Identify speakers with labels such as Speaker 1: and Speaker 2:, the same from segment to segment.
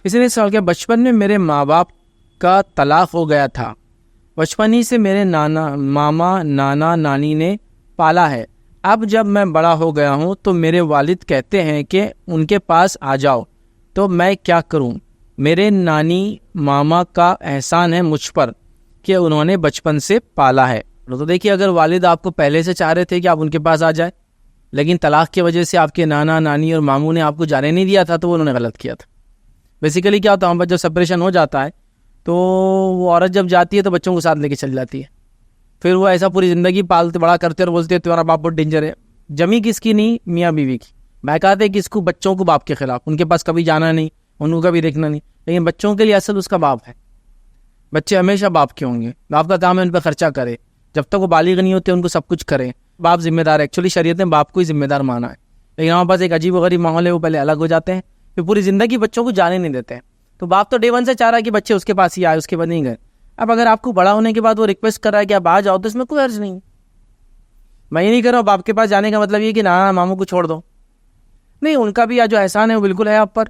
Speaker 1: किसी ने सवाल किया, बचपन में मेरे माँ बाप का तलाक हो गया था, बचपन ही से मेरे मामा नाना नानी ने पाला है। अब जब मैं बड़ा हो गया हूँ तो मेरे वालिद कहते हैं कि उनके पास आ जाओ, तो मैं क्या करूँ? मेरे नानी मामा का एहसान है मुझ पर कि उन्होंने बचपन से पाला है। तो देखिए, अगर वालिद आपको पहले से चाह रहे थे कि आप उनके पास आ जाए, लेकिन तलाक की वजह से आपके नाना नानी और मामू ने आपको जाने नहीं दिया था, तो उन्होंने गलत किया था। बेसिकली क्या होता है, जब सेपरेशन हो जाता है तो वो औरत जब जाती है तो बच्चों को साथ लेके चल जाती है। फिर वो ऐसा पूरी ज़िंदगी पालते बड़ा करते और बोलते हैं तुम्हारा बाप बहुत डेंजर है। जमी किसकी नहीं, मियाँ बीवी की। बहकाते किसको? बच्चों को बाप के खिलाफ। उनके पास कभी जाना नहीं, उनको कभी देखना नहीं, लेकिन बच्चों के लिए असल उसका बाप है। बच्चे हमेशा बाप के होंगे। बाप का काम है उन पर खर्चा करे, जब तक वो बालिग नहीं होते उनको सब कुछ करें। बाप जिम्मेदार है। एक्चुअली शरीयत ने बाप को ही जिम्मेदार माना है, लेकिन हमारे पास एक अजीब व गरीब माहौल है, वो पहले अलग हो जाते हैं, फिर पूरी ज़िंदगी बच्चों को जाने नहीं देते हैं। तो बाप तो डे वन से चाह रहा है कि बच्चे उसके पास ही आए, उसके बाद नहीं गए। अब अगर आपको बड़ा होने के बाद वो रिक्वेस्ट कर रहा है कि आप आ जाओ, तो इसमें कोई अर्ज नहीं। मैं ये नहीं कर रहा हूँ बाप के पास जाने का मतलब ये कि ना मामू को छोड़ दो, नहीं, उनका भी जो एहसान है वो बिल्कुल है आप पर।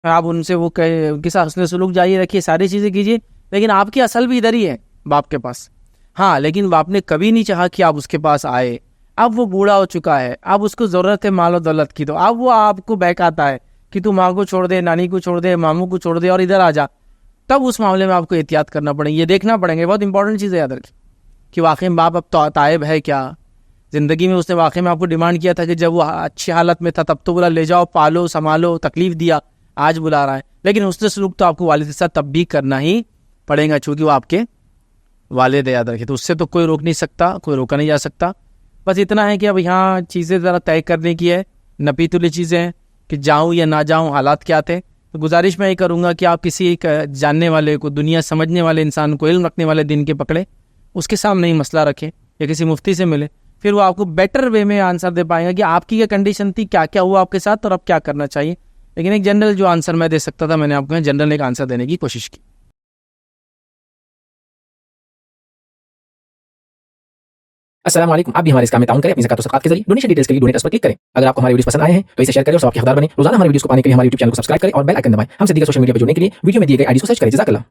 Speaker 1: आप उनसे वो कहे, उनके साथ हस्न सलूक जारी रखिए, सारी चीज़ें कीजिए, लेकिन आपकी असल भी इधर ही है, बाप के पास। हाँ, लेकिन बाप ने कभी नहीं चाहा कि आप उसके पास आए। अब वो बूढ़ा हो चुका है, अब उसको ज़रूरत है माल और दौलत की, तो अब वो आपको बहकाता है कि तू माँ को छोड़ दे, नानी को छोड़ दे, मामू को छोड़ दे और इधर आ जा। तब उस मामले में आपको एहतियात करना पड़ेगा, ये देखना पड़ेगा। बहुत इंपॉर्टेंट चीज़ है याद रखिए कि वाकई में बाप अब तायब है क्या। ज़िंदगी में उसने वाकई में आपको डिमांड किया था कि जब वो अच्छी हालत में था तब तो बोला ले जाओ, पालो, संभालो, तकलीफ दिया, आज बुला रहा है। लेकिन उसने सलूक तो आपको वालिद के साथ तब भी करना ही पड़ेगा, चूँकि वो आपके वालिद है, याद रखिए। तो उससे तो कोई रोक नहीं सकता, कोई रोका नहीं जा सकता। बस इतना है कि अब यहाँ चीज़ें ज़रा तय करने की है, नपीतुली चीज़ें हैं कि जाऊँ या ना जाऊँ, हालात क्या थे। तो गुजारिश मैं ये करूँगा कि आप किसी एक जानने वाले को, दुनिया समझने वाले इंसान को, इल्म रखने वाले दिन के पकड़े, उसके सामने ही मसला रखें या किसी मुफ्ती से मिले, फिर वो आपको बेटर वे में आंसर दे पाएंगे कि आपकी क्या कंडीशन थी, क्या क्या हुआ आपके साथ और अब क्या करना चाहिए। लेकिन एक जनरल जो आंसर मैं दे सकता था, मैंने आपको जनरल एक आंसर देने की कोशिश की।
Speaker 2: अस्सलाम वालेकुम। आप भी हमारे इस काम में ताउन करें अपनी ज़कात और सदक़ात के जरिए। डोनेशन डिटेल्स के लिए डोनेट पर क्लिक करें। अगर आपको हमारे वीडियोस पसंद आए हैं तो इसे शेयर करें और सबके हकदार बने। रोजाना हमारे वीडियोस को पाने के लिए हमारे यूट्यूब चैनल को सब्सक्राइब करें और बेल आइकन दबाएं। हमसे दीगर सोशल मीडिया पर जुड़ने के लिए वीडियो में दिए गए आईडी को सर्च करें। जज़ाकल्लाह।